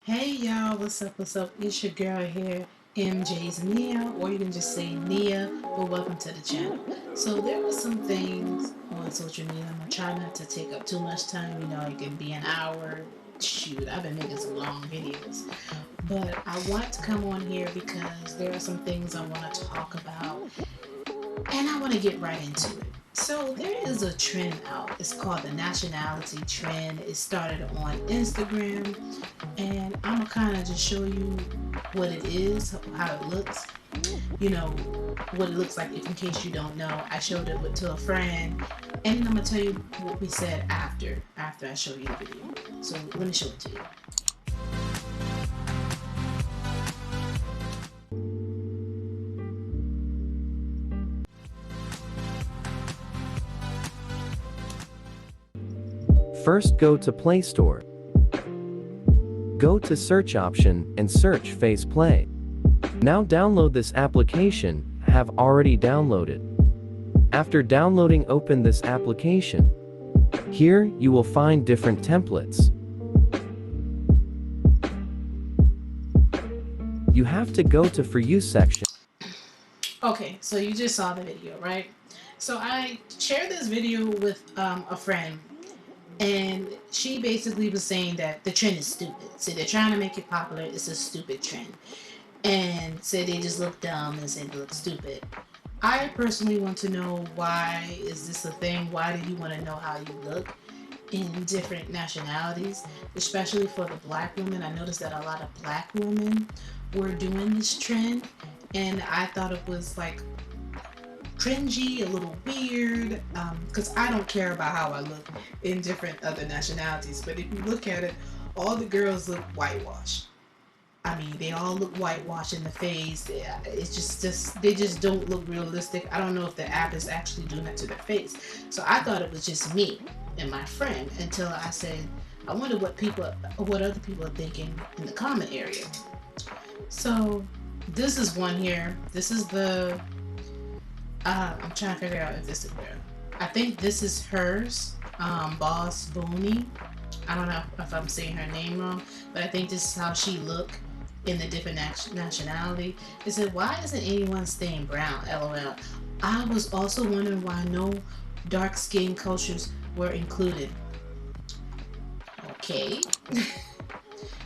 Hey y'all, what's up? What's up? It's your girl here, MJ's Nia, or you can just say Nia, but welcome to the channel. So, there are some things on social media. I'm gonna try not to take up too much time. It can be an hour. Shoot, I've been making some long videos. But I want to come on here because there are some things I want to talk about and I want to get right into it. So there is a trend out. It's called the Nationality Trend. It started on Instagram, and I'm gonna kind of just show you what it is, how it looks. You know what it looks like. If in case you don't know, I showed it to a friend, and then I'm gonna tell you what we said after I show you the video. So let me show it to you. First, go to Play Store. Go to search option and search Face Play. Now download this application. Have already downloaded. After downloading, open this application. Here you will find different templates. You have to go to For You section. Okay, so you just saw the video, right? So I shared this video with a friend, and she basically was saying that the trend is stupid. So they're trying to make it popular. It's a stupid trend. And said they just look dumb and said they look stupid. I personally want to know, why is this a thing? Why do you want to know how you look in different nationalities, especially for the black women? I noticed that a lot of black women were doing this trend, and I thought it was like cringy, a little weird, because I don't care about how I look in different other nationalities. But if you look at it, all the girls look whitewashed. I mean, they all look whitewashed in the face. It's just they just don't look realistic. I don't know if the app is actually doing that to their face. So I thought it was just me and my friend, until I said, I wonder what other people are thinking in the comment area. So this is one here. This is the I'm trying to figure out if this is her. I think this is hers. Boss Booney. I don't know if I'm saying her name wrong, but I think this is how she look in the different nationality. It said, why isn't anyone staying brown? LOL. I was also wondering why no dark skin cultures were included. Okay.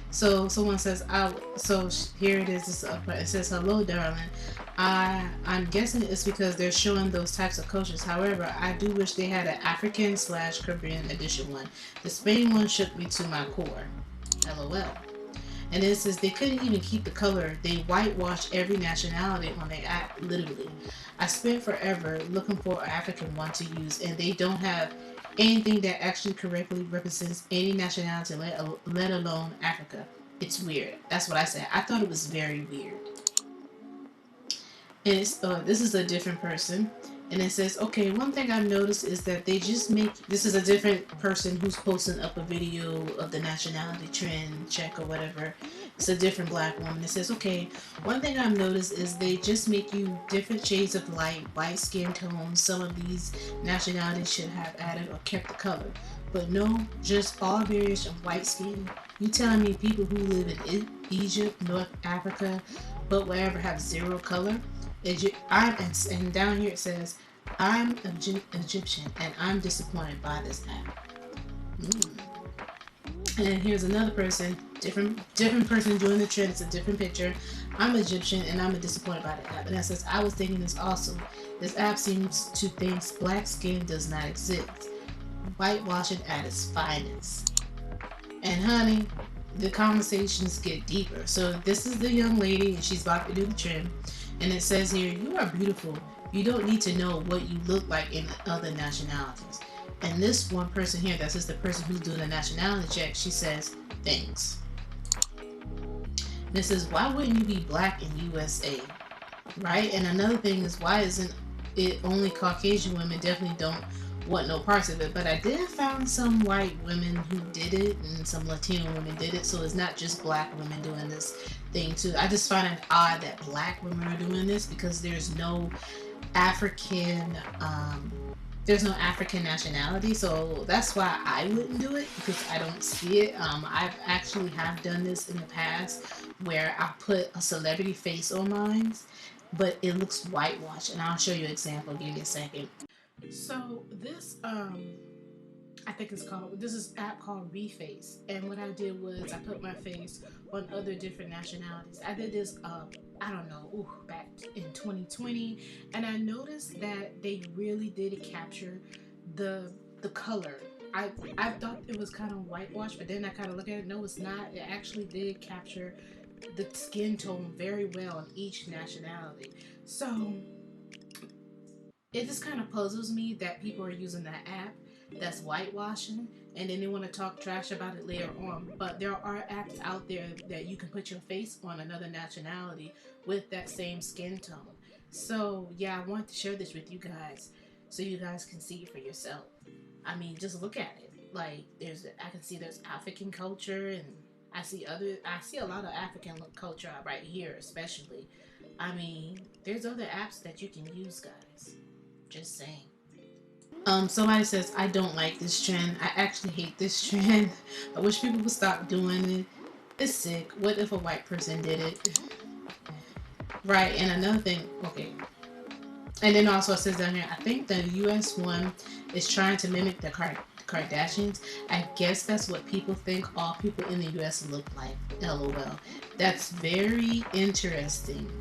So someone says, so here it is. It says, hello, darling. I'm guessing it's because they're showing those types of cultures. However, I do wish they had an African/Caribbean edition one. The Spain one shook me to my core. LOL. And it says they couldn't even keep the color. They whitewash every nationality when they act, literally. I spent forever looking for an African one to use, and they don't have anything that actually correctly represents any nationality, let alone Africa. It's weird. That's what I said. I thought it was very weird. And it's this is a different person, and it says, okay, one thing I've noticed is that they just make, this is a different person who's posting up a video of the nationality trend check or whatever. It's a different black woman. It says, okay, one thing I've noticed is they just make you different shades of light, white skin tones. Some of these nationalities should have added or kept the color, but no, just all variation of white skin. You telling me people who live in Egypt, North Africa, but wherever have zero color? And down here it says, I'm Egyptian and I'm disappointed by this app. And here's another person, different person doing the trend. It's a different picture. I'm Egyptian and I'm disappointed by the app. And that says, I was thinking this also. This app seems to think black skin does not exist. Whitewashing at its finest. And honey, the conversations get deeper. So this is the young lady, and she's about to do the trend. And it says here, you are beautiful. You don't need to know what you look like in other nationalities. And this one person here, that's just the person who's doing the nationality check, she says, thanks. This is, why wouldn't you be black in USA? Right? And another thing is, why isn't it only Caucasian women definitely don't want no parts of it? But I did find some white women who did it, and some Latino women did it, so it's not just black women doing this thing too. I just find it odd that black women are doing this, because there's no African there's no African nationality, so that's why I wouldn't do it because I don't see it. I've actually have done this in the past where I put a celebrity face on mine, but it looks whitewashed, and I'll show you an example. Give me a second. So this I think it's called, this is app called Reface, and what I did was I put my face on other different nationalities. I did this I don't know, back in 2020, and I noticed that they really did capture the color. I thought it was kind of whitewashed, but then I kind of look at it. No, it's not. It actually did capture the skin tone very well in each nationality. So it just kind of puzzles me that people are using that app that's whitewashing, and then they want to talk trash about it later on. But there are apps out there that you can put your face on another nationality with that same skin tone. So yeah, I wanted to share this with you guys so you guys can see it for yourself. I mean, just look at it. Like I can see there's African culture, and I see a lot of African culture right here, especially. I mean, there's other apps that you can use, guys. Just saying. Somebody says I don't like this trend. I actually hate this trend. I wish people would stop doing it. It's sick. What if a white person did it? Right. And another thing. Okay. And then also it says down here. I think the U.S. one is trying to mimic the Kardashians. I guess that's what people think all people in the U.S. look like. LOL. That's very interesting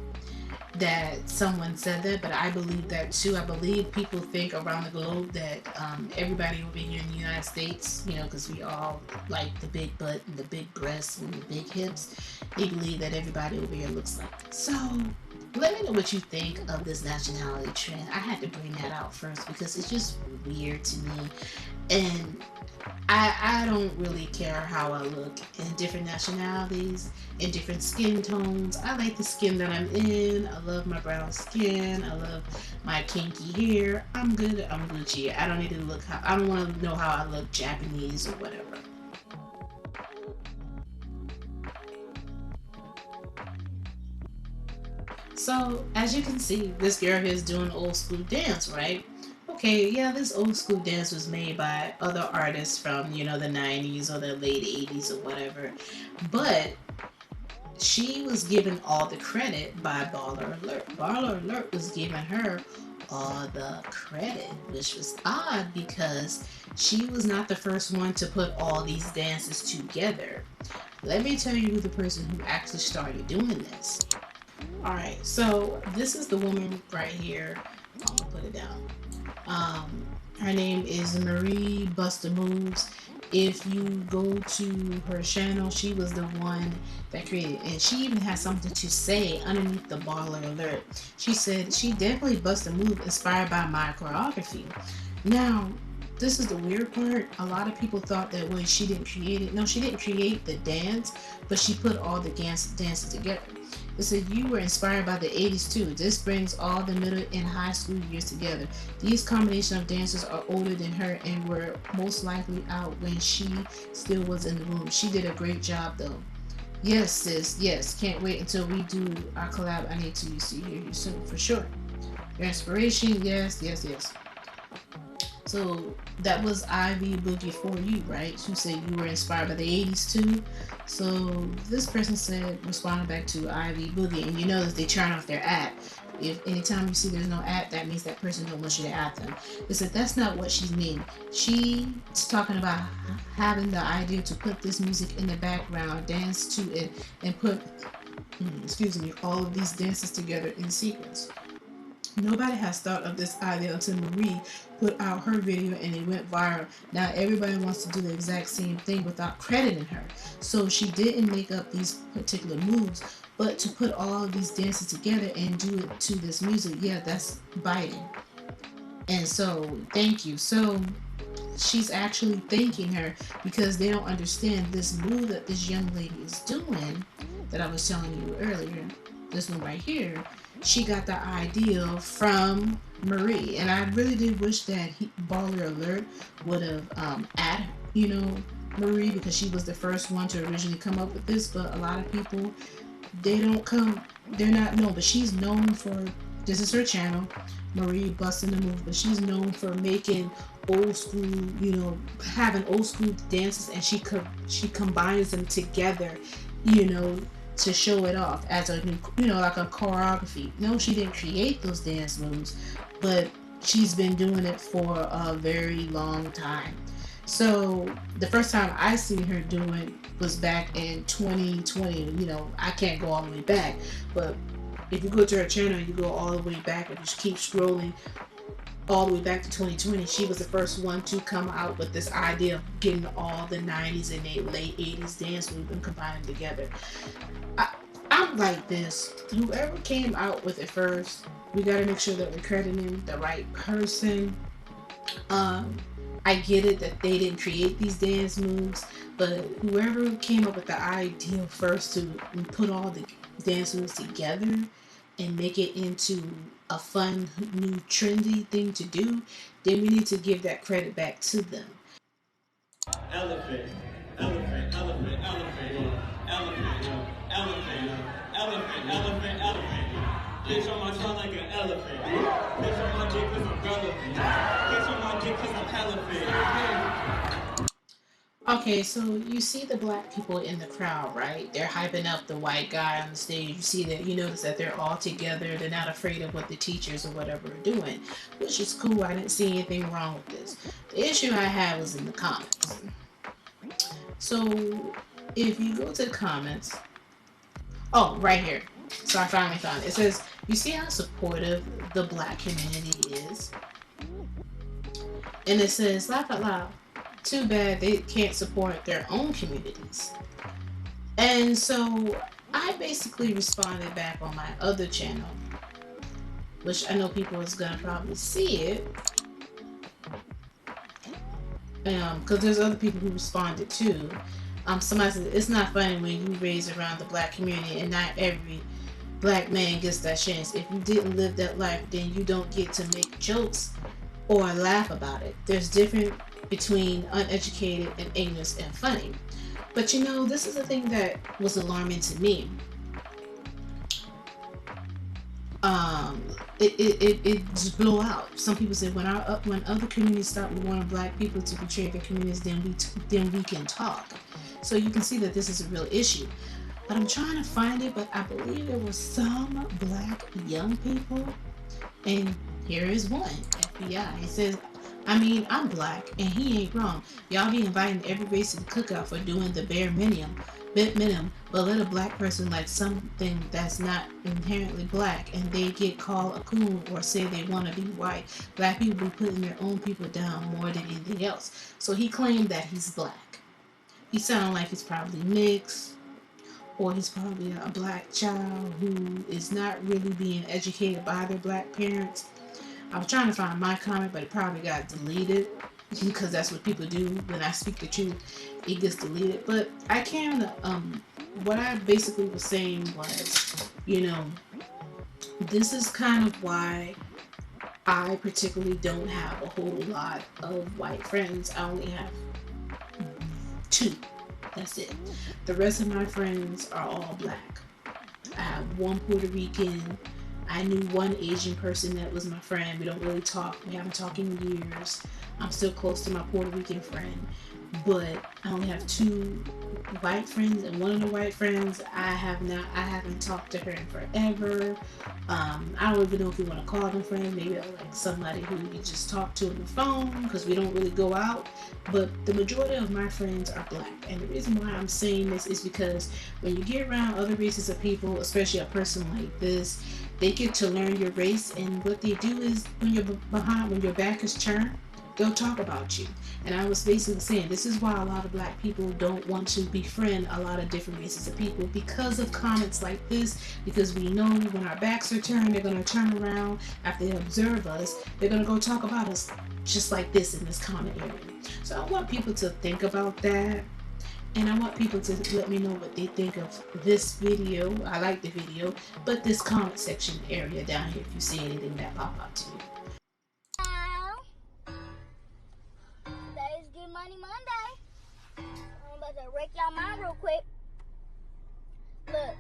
that someone said that, but I believe that too. I believe people think around the globe that everybody over here in the United States, you know, because we all like the big butt and the big breasts and the big hips, they believe that everybody over here looks like it. So let me know what you think of this nationality trend. I had to bring that out first because it's just weird to me. And I don't really care how I look in different nationalities, in different skin tones. I like the skin that I'm in. I love my brown skin. I love my kinky hair. I'm good. I'm Gucci. I don't need to look how, I don't want to know how I look Japanese or whatever. So, as you can see, this girl here is doing old school dance, right? Okay, yeah, this old school dance was made by other artists from, you know, the 90s or the late 80s or whatever. But she was given all the credit by Baller Alert. Baller Alert was giving her all the credit, which was odd because she was not the first one to put all these dances together. Let me tell you who the person who actually started doing this. Alright, so this is the woman right here. I'm gonna put it down. Her name is Marie Busta Moves. If you go to her channel, she was the one that created it. And she even has something to say underneath the baller alert. She said she definitely bust a move inspired by my choreography. Now, this is the weird part. A lot of people thought that when she didn't create it. No, she didn't create the dance, but she put all the dances together. It said you were inspired by the 80s too. This brings all the middle and high school years together. These combination of dancers are older than her and were most likely out when she still was in the room. She did a great job though. Yes, sis. Yes. Can't wait until we do our collab. I need to see hear you soon for sure. Your inspiration. Yes, yes, yes. So that was Ivy Boogie for you, right? Who said you were inspired by the 80s too. So this person said, responding back to Ivy Boogie, and you know that they turn off their app. If anytime you see there's no app, that means that person don't want you to add them. They said that's not what she mean. She's talking about having the idea to put this music in the background, dance to it, and put, excuse me, all of these dances together in sequence. Nobody has thought of this idea until Marie put out her video and it went viral. Now everybody wants to do the exact same thing without crediting her. So she didn't make up these particular moves, but to put all of these dances together and do it to this music, yeah, that's biting. And so, thank you. So she's actually thanking her because they don't understand this move that this young lady is doing that I was telling you earlier. This one right here, she got the idea from Marie, and I really did wish that Baller Alert would have added, you know, Marie because she was the first one to originally come up with this. But a lot of people, they don't come, they're not known, but she's known for This is her channel, Marie Bustin' the Move, but she's known for making old school, having old school dances, and she combines them together, you know, to show it off as a new, like a choreography. No, she didn't create those dance moves, but she's been doing it for a very long time. So the first time I seen her do it was back in 2020. I can't go all the way back, but if you go to her channel, you go all the way back and just keep scrolling all the way back to 2020. She was the first one to come out with this idea of getting all the 90s and late 80s dance moves and combining them together. I'm like this. Whoever came out with it first, we got to make sure that we're crediting the right person. Um, I get it that they didn't create these dance moves, but whoever came up with the idea first to put all the dance moves together and make it into a fun, new, trendy thing to do, then we need to give that credit back to them. Elephant, elephant, elephant, elephant, elephant, elephant, elephant, elephant, elephant. Bitch on my tongue like an elephant. Bitch on my dick cause I'm relevant. Bitch on my dick cause I'm elephant. Okay, so you see the black people in the crowd, right? They're hyping up the white guy on the stage. You see that, you notice that they're all together. They're not afraid of what the teachers or whatever are doing, which is cool. I didn't see anything wrong with this. The issue I had was in the comments. So if you go to the comments, oh, right here. So I finally found it. It says, you see how supportive the black community is? And it says, laugh out loud. Too bad they can't support their own communities. And so I basically responded back on my other channel, which I know people is gonna probably see it, because there's other people who responded too. Somebody said it's not funny when you raise around the black community and not every black man gets that chance. If you didn't live that life, then you don't get to make jokes or laugh about it. There's difference between uneducated and ignorant and funny. But this is the thing that was alarming to me. It just blew out. Some people say when other communities start wanting black people to betray their communities, then we can talk. So you can see that this is a real issue. But I'm trying to find it, but I believe there were some black young people, and here is one, FBI. It says, I'm black, and he ain't wrong. Y'all be inviting every race to the cookout for doing the bare minimum, but let a black person like something that's not inherently black, and they get called a coon or say they want to be white. Black people be putting their own people down more than anything else. So he claimed that he's black. He sounds like he's probably mixed, or he's probably a black child who is not really being educated by their black parents. I was trying to find my comment, but it probably got deleted because that's what people do when I speak the truth. It gets deleted. But I can, what I basically was saying was, this is kind of why I particularly don't have a whole lot of white friends. I only have 2. That's it. The rest of my friends are all black. I have one Puerto Rican. I knew one Asian person that was my friend. We don't really talk. We haven't talked in years. I'm still close to my Puerto Rican friend. But I only have 2 white friends, and one of the white friends I haven't talked to her in forever. I don't even know if you want to call them friends. Maybe like somebody who you just talk to on the phone, because we don't really go out. But the majority of my friends are black, and the reason why I'm saying this is because when you get around other races of people, especially a person like this, they get to learn your race, and what they do is when your back is turned, they'll talk about you. And I was basically saying this is why a lot of black people don't want to befriend a lot of different races of people, because of comments like this, because we know when our backs are turned, they're going to turn around after they observe us, they're going to go talk about us just like this in this comment area. So I want people to think about that, and I want people to let me know what they think of this video. I like the video, but this comment section area down here, if you see anything that pop out to you. Today's Get Money Monday. I'm about to wreck y'all mind real quick. Look,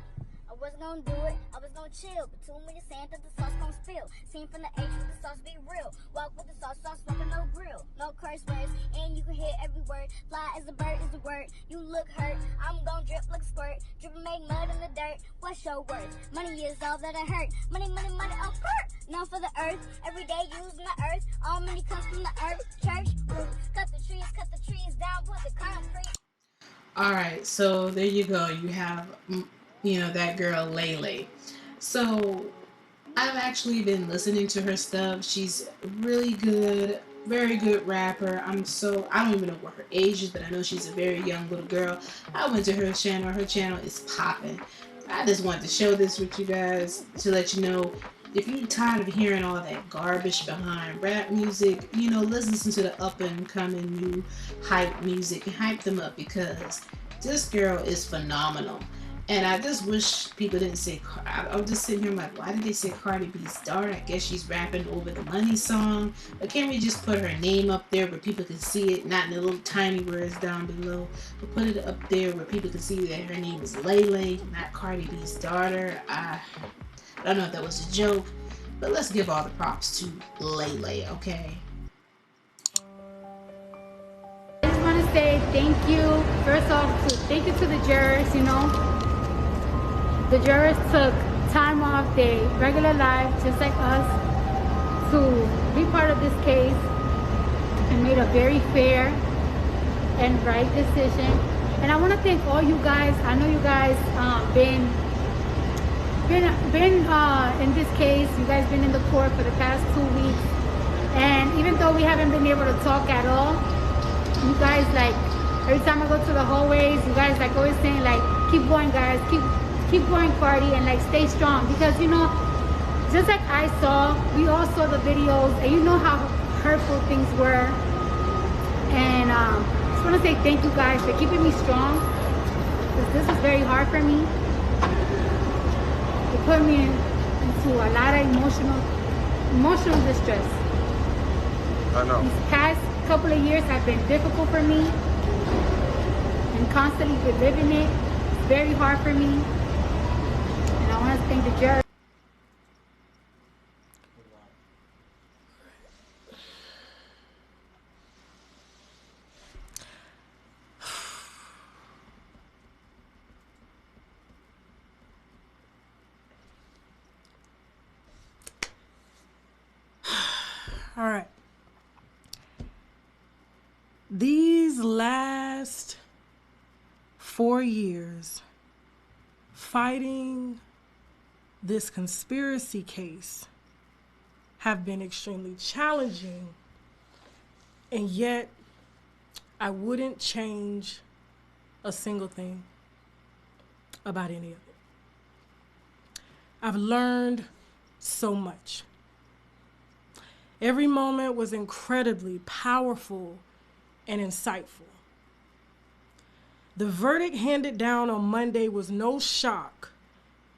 I wasn't gonna do it, I was gonna chill. But too many saying that the sauce gon' spill. Seen from the H with the sauce be real. Walk with the sauce, smoking no grill. No curse words, and you can hear every word. Fly as a bird is the word. You look hurt, I'm gon' drip like a squirt. Drip and make mud in the dirt. What's your worth? Money is all that I hurt. Money, oh perk. Now for the earth, every day using the earth. All money comes from the earth. Church, cut the trees down, put the concrete. All right, so there you go. You have, that girl Lele. So I've actually been listening to her stuff. She's really good, very good rapper. I don't even know what her age is, but I know she's a very young little girl. I went to her channel. Her channel is popping. I just wanted to share this with you guys to let you know, if you're tired of hearing all that garbage behind rap music, let's listen to the up and coming new hype music and hype them up, because this girl is phenomenal. And I just wish people didn't say, I was just sitting here like, why did they say Cardi B's daughter? I guess she's rapping over the Money song. But can't we just put her name up there where people can see it, not in the little tiny words down below, but put it up there where people can see that her name is Lele, not Cardi B's daughter. I don't know if that was a joke, but let's give all the props to Lele, okay? I just want to say thank you. First off, thank you to the jurors, The jurors took time off their regular life, just like us, to be part of this case and made a very fair and right decision. And I want to thank all you guys. I know you guys been in this case. You guys been in the court for the past 2 weeks, and even though we haven't been able to talk at all, you guys, like, every time I go to the hallways, you guys like always saying like, keep going guys, keep going Cardi, and like stay strong, because just like we all saw the videos, and you know how hurtful things were. And just want to say thank you guys for keeping me strong, because this is very hard for me. It put me into a lot of emotional distress. I know. These past couple of years have been difficult for me, and constantly reliving it. It's very hard for me. And I want to thank the judge. All right. These last 4 years fighting this conspiracy case have been extremely challenging, and yet I wouldn't change a single thing about any of it. I've learned so much. Every moment was incredibly powerful and insightful. The verdict handed down on Monday was no shock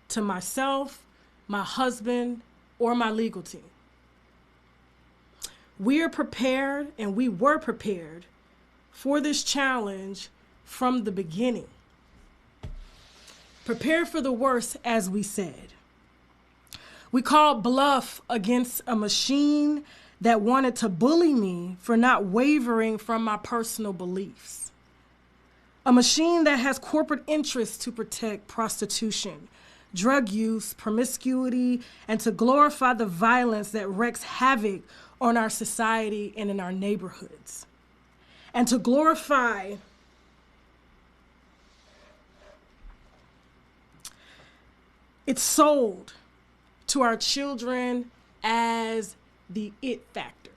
to myself, my husband, or my legal team. We are prepared, and we were prepared for this challenge from the beginning. Prepare for the worst, as we said. We called bluff against a machine that wanted to bully me for not wavering from my personal beliefs. A machine that has corporate interests to protect prostitution, drug use, promiscuity, and to glorify the violence that wreaks havoc on our society and in our neighborhoods. And to glorify it's sold to our children as the it factor.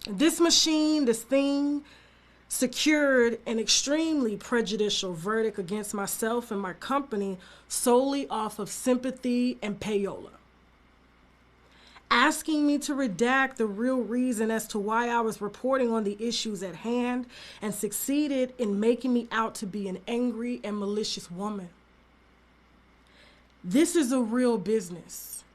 This machine, this thing, secured an extremely prejudicial verdict against myself and my company solely off of sympathy and payola. Asking me to redact the real reason as to why I was reporting on the issues at hand, and succeeded in making me out to be an angry and malicious woman. This is a real business.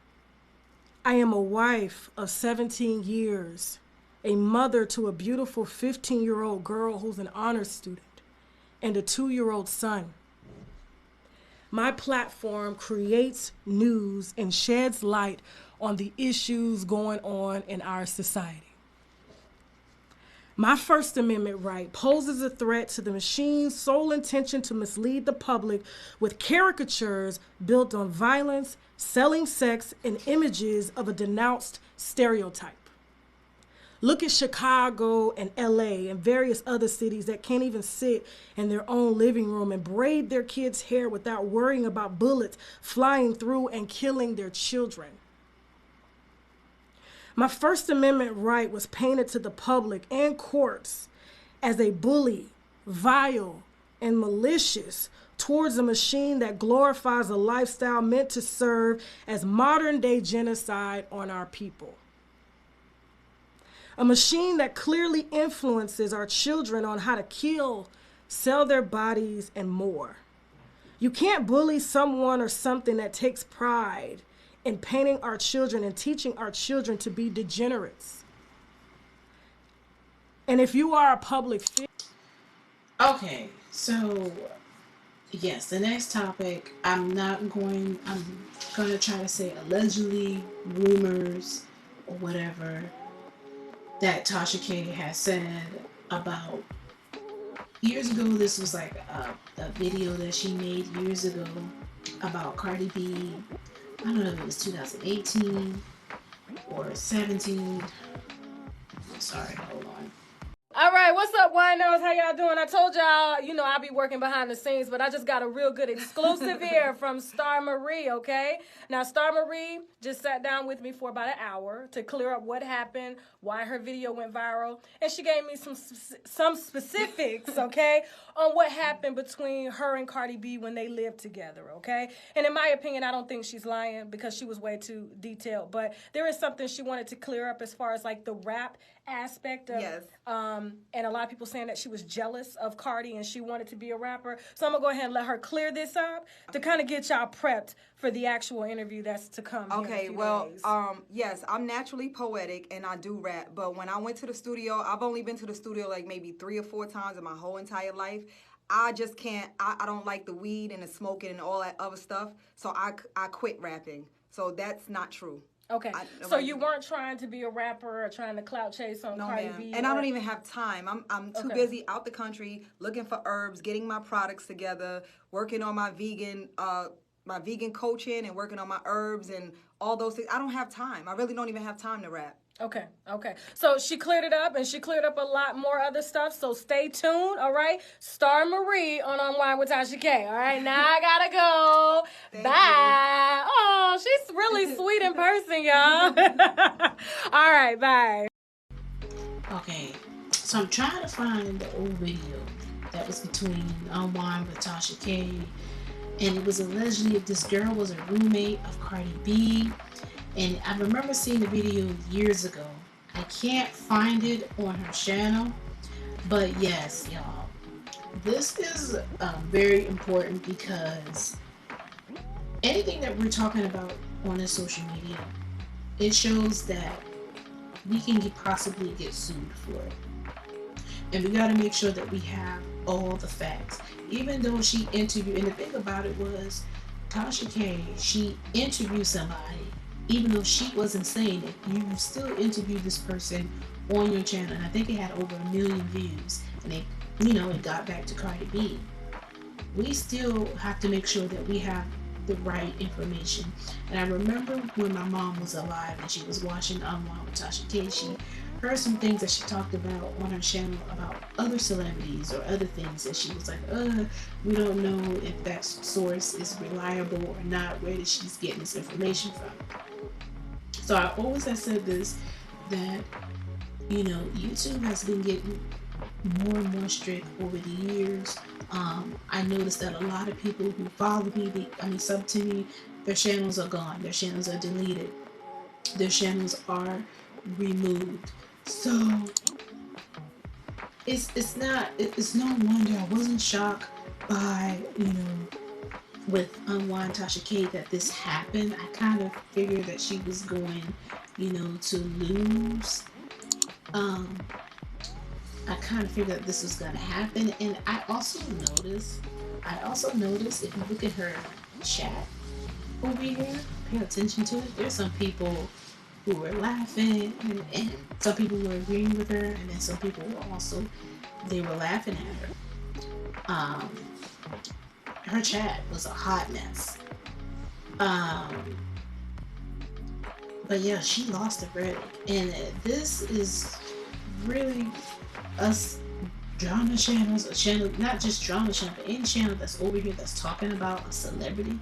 I am a wife of 17 years, a mother to a beautiful 15-year-old girl who's an honors student, and a 2-year-old son. My platform creates news and sheds light on the issues going on in our society. My First Amendment right poses a threat to the machine's sole intention to mislead the public with caricatures built on violence, selling sex, and images of a denounced stereotype. Look at Chicago and LA and various other cities that can't even sit in their own living room and braid their kids' hair without worrying about bullets flying through and killing their children. My First Amendment right was painted to the public and courts as a bully, vile, and malicious towards a machine that glorifies a lifestyle meant to serve as modern-day genocide on our people. A machine that clearly influences our children on how to kill, sell their bodies, and more. You can't bully someone or something that takes pride in painting our children and teaching our children to be degenerates. And if you are a public figure... Okay, so yes, the next topic, I'm going to try to say allegedly, rumors, or whatever that Tasha K has said about years ago. This was like a video that she made years ago about Cardi B. I don't know if it was 2018 or 17. Sorry, hold on. All right, what's up, winos? How y'all doing? I told y'all, you know, I'll be working behind the scenes, but I just got a real good exclusive here from Star Marie, okay? Now, Star Marie just sat down with me for about an hour to clear up what happened, why her video went viral, and she gave me some specifics, okay, on what happened between her and Cardi B when they lived together, okay? And in my opinion, I don't think she's lying because she was way too detailed, but there is something she wanted to clear up as far as like the rap aspect of, yes. And a lot of people saying that she was jealous of Cardi and she wanted to be a rapper. So I'm gonna go ahead and let her clear this up to kind of get y'all prepped for the actual interview that's to come. Okay, well, yes, I'm naturally poetic and I do rap, but when I went to the studio, I've only been to the studio like maybe 3 or 4 times in my whole entire life. I just can't, I don't like the weed and the smoking and all that other stuff, so I quit rapping. So that's not true. Okay, so you weren't trying to be a rapper or trying to clout chase on Cardi B? And I don't even have time. I'm too busy out the country looking for herbs, getting my products together, working on my vegan coaching and working on my herbs and all those things. I don't have time. I really don't even have time to rap. Okay. So she cleared it up, and she cleared up a lot more other stuff, so stay tuned, all right? Star Marie on Unwind with Tasha K, all right? Now I gotta go. Bye. You. Oh, she's really sweet in person, y'all. All right, bye. Okay, so I'm trying to find the old video that was between Unwind with Tasha K, and it was allegedly this girl was a roommate of Cardi B. And I remember seeing the video years ago. I can't find it on her channel, but yes, y'all, this is very important because anything that we're talking about on this social media, it shows that we can possibly get sued for it. And we got to make sure that we have all the facts. Even though she interviewed, and the thing about it was, Tasha K, she interviewed somebody. Even though she wasn't saying it, you still interviewed this person on your channel, and I think it had over 1 million views, and it got back to Cardi B. We still have to make sure that we have the right information. And I remember when my mom was alive and she was watching Unwind with Tasha K, she heard some things that she talked about on her channel about other celebrities or other things, and she was like, we don't know if that source is reliable or not. Where is she getting this information from? So I always have said this, that YouTube has been getting more and more strict over the years. I noticed that a lot of people who follow me, sub to me, their channels are gone, their channels are deleted, their channels are removed. So it's no wonder I wasn't shocked by with Unwind Tasha K that this happened. I kind of figured that she was going to lose. I kind of figured that this was going to happen, and I also noticed I also noticed if you look at her chat over here, pay attention to it, there's some people who were laughing and some people were agreeing with her, and then some people were also, they were laughing at her. Her chat was a hot mess. But yeah, she lost the verdict, and this is really us drama channels, a channel, not just drama channel, but any channel that's over here that's talking about a celebrity,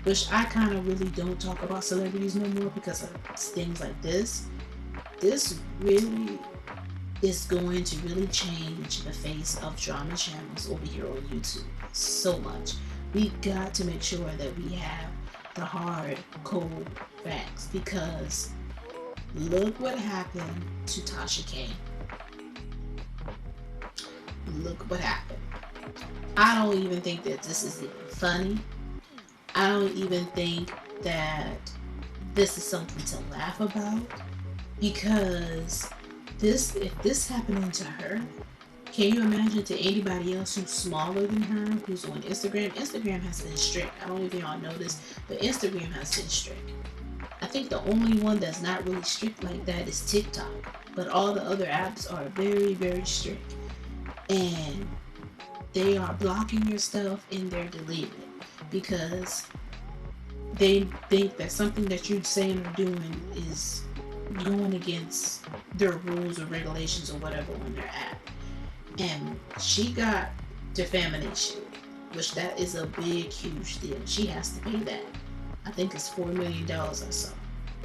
which I kind of really don't talk about celebrities no more because of things like this. This really is going to really change the face of drama channels over here on YouTube so much. We got to make sure that we have the hard, cold facts, because look what happened to Tasha K. Look what happened. I don't even think that this is even funny. I don't even think that this is something to laugh about, because if this happening to her, can you imagine to anybody else who's smaller than her, who's on Instagram? Instagram has been strict. I don't know if y'all know this, but Instagram has been strict. I think the only one that's not really strict like that is TikTok, but all the other apps are very, very strict. And they are blocking your stuff and they're deleting it because they think that something that you're saying or doing is going against their rules or regulations or whatever on their app. And she got defamation, which that is a big, huge deal. She has to pay that. I think it's $4 million or so.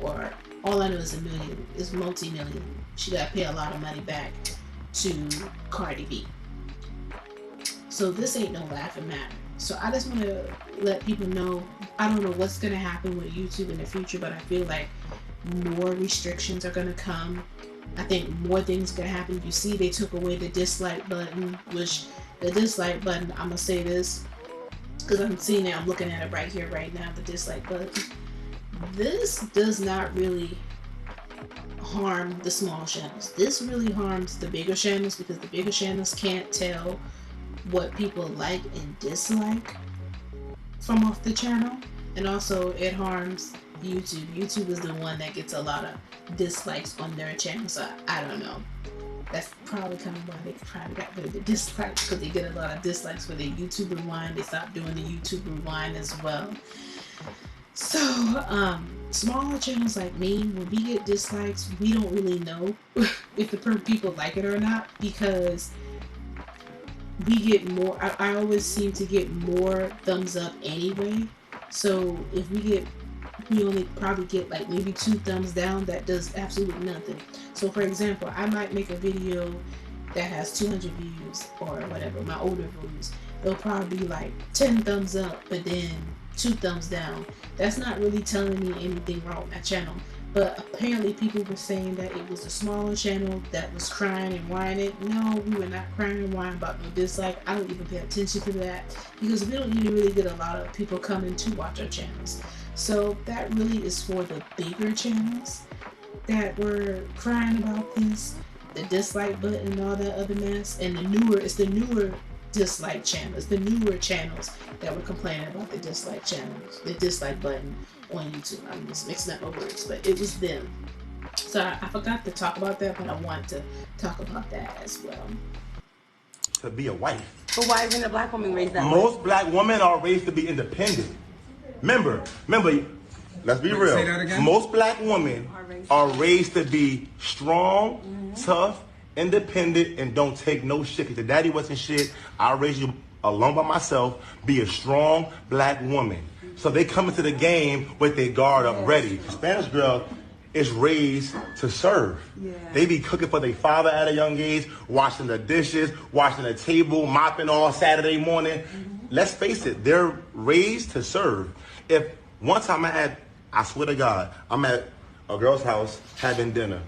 Or all I know is $1 million. It's multi-million. She got to pay a lot of money back to Cardi B. So this ain't no laughing matter. So I just want to let people know, I don't know what's going to happen with YouTube in the future, but I feel like more restrictions are going to come. I think more things are going to happen. You see, they took away the dislike button, which the dislike button, I'm going to say this, because I'm seeing it, I'm looking at it right here, right now, the dislike button. This does not really harm the small channels. This really harms the bigger channels, because the bigger channels can't tell what people like and dislike from off the channel. And also it harms YouTube. YouTube is the one that gets a lot of dislikes on their channel, so I don't know. That's probably kind of why they probably got rid of the dislikes, because they get a lot of dislikes for their YouTube Rewind. They stopped doing the YouTube Rewind as well. So, smaller channels like me, when we get dislikes, we don't really know if the people like it or not, because we get more, I always seem to get more thumbs up anyway. So if we only probably get like maybe 2 thumbs down, that does absolutely nothing. So for example, I might make a video that has 200 views or whatever, my older views. It'll probably be like 10 thumbs up, but then 2 thumbs down. That's not really telling me anything wrong with my channel. But apparently people were saying that it was a smaller channel that was crying and whining. No, we were not crying and whining about no dislike. I don't even pay attention to that, because we don't even really get a lot of people coming to watch our channels. So that really is for the bigger channels that were crying about this, the dislike button and all that other mess. And it's the newer dislike channels, the newer channels that were complaining about the dislike channels, the dislike button on YouTube. I'm just mixing up my words, but it was them. So I forgot to talk about that, but I want to talk about that as well. To be a wife. But why isn't a black woman raised that way? Most black women are raised to be independent. Remember, let's be real. Say that again? Most black women are raised to be strong, tough, independent, and don't take no shit. If your daddy wasn't shit, I raised you alone by myself. Be a strong black woman. So they come into the game with their guard up ready. Spanish girl is raised to serve. They be cooking for their father at a young age, washing the dishes, washing the table, mopping all Saturday morning. Let's face it, they're raised to serve. If one time I swear to God, I'm at a girl's house having dinner.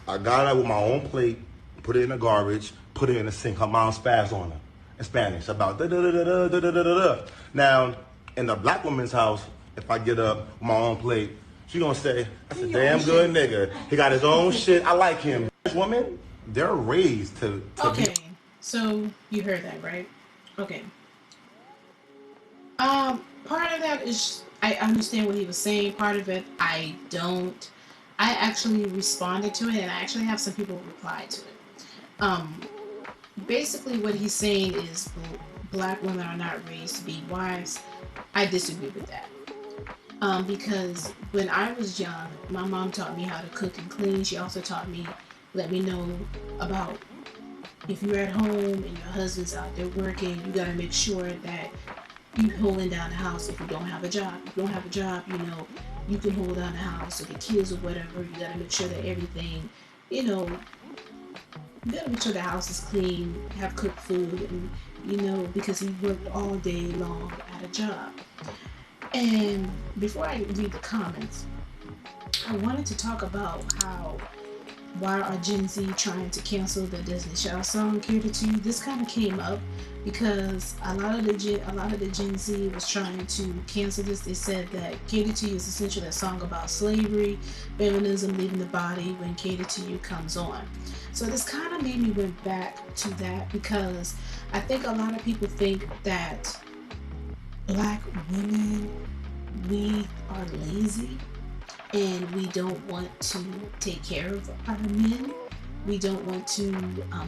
I got her with my own plate, put it in the garbage, put it in the sink. Her mom spazzed on her in Spanish about da-da-da-da-da-da-da-da-da. Now, in the black woman's house, if I get up with my own plate, she gonna say, that's a damn good nigga. He got his own shit. I like him. This woman, they're raised to okay, so you heard that, right? Okay. Part of that is I understand what he was saying. Part of it I don't. I actually responded to it, and I actually have some people reply to it. Um, Basically, what he's saying is black women are not raised to be wives. I disagree with that. Because when I was young, my mom taught me how to cook and clean. She also taught me, let me know about if you're at home and your husband's out there working, you gotta make sure that you holding down the house if you don't have a job. If you don't have a job, you can hold down the house or the kids or whatever. You gotta make sure that everything, you know, you gotta make sure the house is clean, have cooked food, and because he worked all day long at a job. And before I read the comments, I wanted to talk about why are Gen Z trying to cancel the Disney Child song "Cater to You." This kind of came up because a lot of the Gen Z was trying to cancel this. They said that "Cater to You" is essentially a song about slavery, feminism, leaving the body when "Cater to You" comes on. So this kind of made me went back to that because I think a lot of people think that black women, we are lazy and we don't want to take care of our men. We don't want to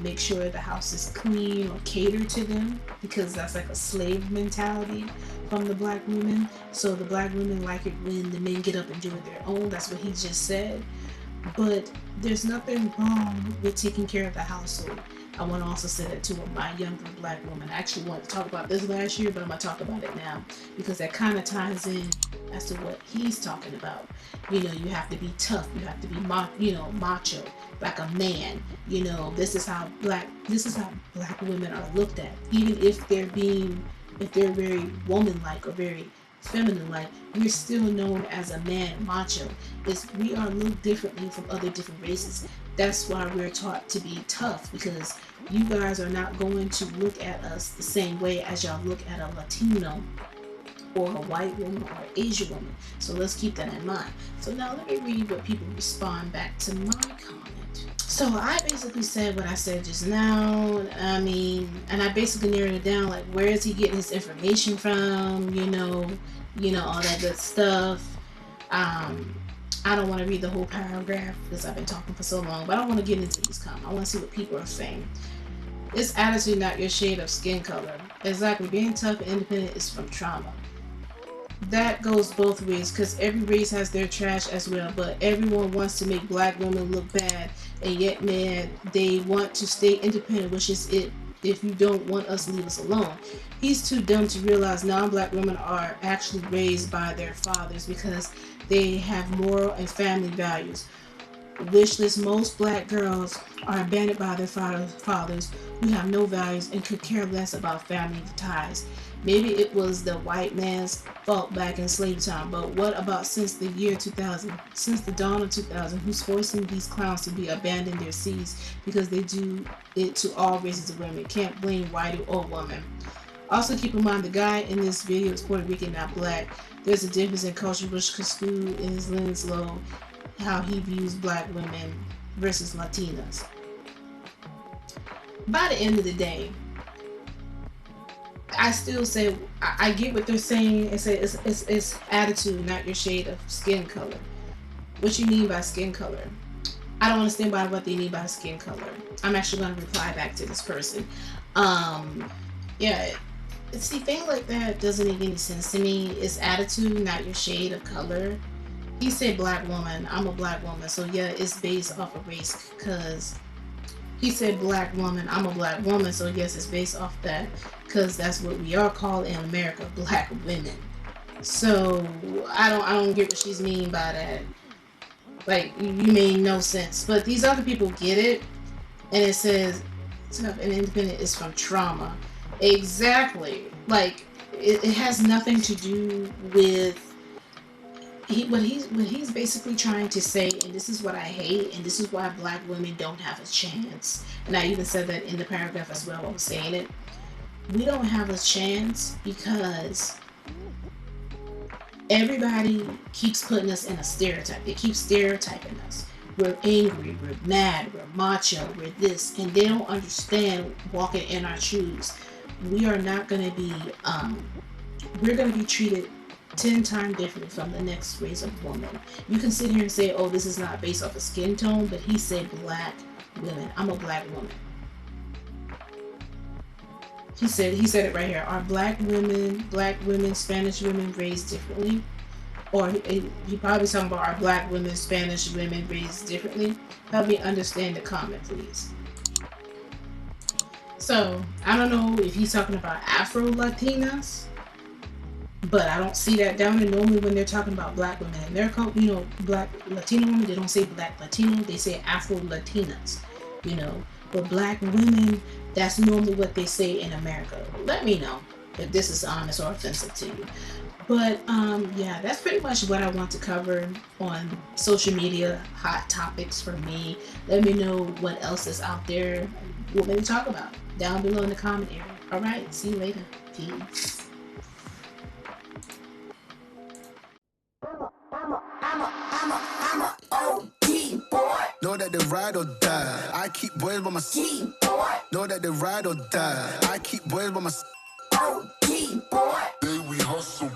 make sure the house is clean or cater to them because that's like a slave mentality from the black women. So the black women like it when the men get up and do it their own. That's what he just said. But there's nothing wrong with taking care of the household. I want to also say that to my younger black woman. I actually wanted to talk about this last year, but I'm going to talk about it now because that kind of ties in as to what he's talking about. You have to be tough. You have to be macho, like a man. This is how black women are looked at. Even if they're very woman-like or very feminine, like we're still known as a man, macho. We are looked differently from other different races. That's why we're taught to be tough, because you guys are not going to look at us the same way as y'all look at a Latino or a white woman or Asian woman. So let's keep that in mind. So now let me read what people respond back to my comment. So I basically said what I said just now. And I basically narrowed it down, like where is he getting his information from, all that good stuff. I don't want to read the whole paragraph because I've been talking for so long, but I want to get into these comments. I want to see what people are saying. It's attitude, not your shade of skin color. Exactly. Being tough and independent is from trauma. That goes both ways because every race has their trash as well, but everyone wants to make black women look bad, and yet, man, they want to stay independent, which is it. If you don't want us, leave us alone. He's too dumb to realize non-black women are actually raised by their fathers because they have moral and family values. Wishlist, most black girls are abandoned by their fathers who have no values and could care less about family ties. Maybe it was the white man's fault back in slave time, but what about since the year 2000, since the dawn of 2000, who's forcing these clowns to be abandoned their seeds because they do it to all races of women? Can't blame white or woman. Also keep in mind the guy in this video is Puerto Rican, not black. There's a difference in culture which construed in his lens low how he views black women versus Latinas. By the end of the day, I still say I get what they're saying. It's attitude, not your shade of skin color. What you mean by skin color? I don't understand by what they mean by skin color. I'm actually going to reply back to this person. Yeah, see, things like that doesn't make any sense to me. It's attitude, not your shade of color. He said black woman. I'm a black woman, so yeah, it's based off of race because he said black woman. I'm a black woman, so yes, it's based off that because that's what we are called in America, black women. So I don't get what she's mean by that. Like, you made no sense. But these other people get it, and it says tough and independent is from trauma. Exactly. Like it has nothing to do with what he's basically trying to say, and this is what I hate, and this is why black women don't have a chance. And I even said that in the paragraph as well. I was saying it. We don't have a chance because everybody keeps putting us in a stereotype. They keep stereotyping us. We're angry, we're mad, we're macho, we're this, and they don't understand walking in our shoes. We are not going to be we're going to be treated 10 times different from the next race of woman. You can sit here and say, oh, this is not based off of skin tone, but he said black women. I'm a black woman. He said it right here. Are black women, Spanish women raised differently? Or he probably talking about are black women, Spanish women raised differently? Help me understand the comment, please. So, I don't know if he's talking about Afro-Latinas, but I don't see that down there. Normally when they're talking about black women, and they're called, black Latino women, they don't say black Latino, they say Afro-Latinas, But black women, that's normally what they say in America. Let me know if this is honest or offensive to you. But yeah, that's pretty much what I want to cover on social media, hot topics for me. Let me know what else is out there. What we talk about down below in the comment area. All right, see you later. Peace. I'm a OG boy. Know that they ride or die. I keep boys by my side. Know that they ride or die. I keep boys by my OG boy. Then we hustle.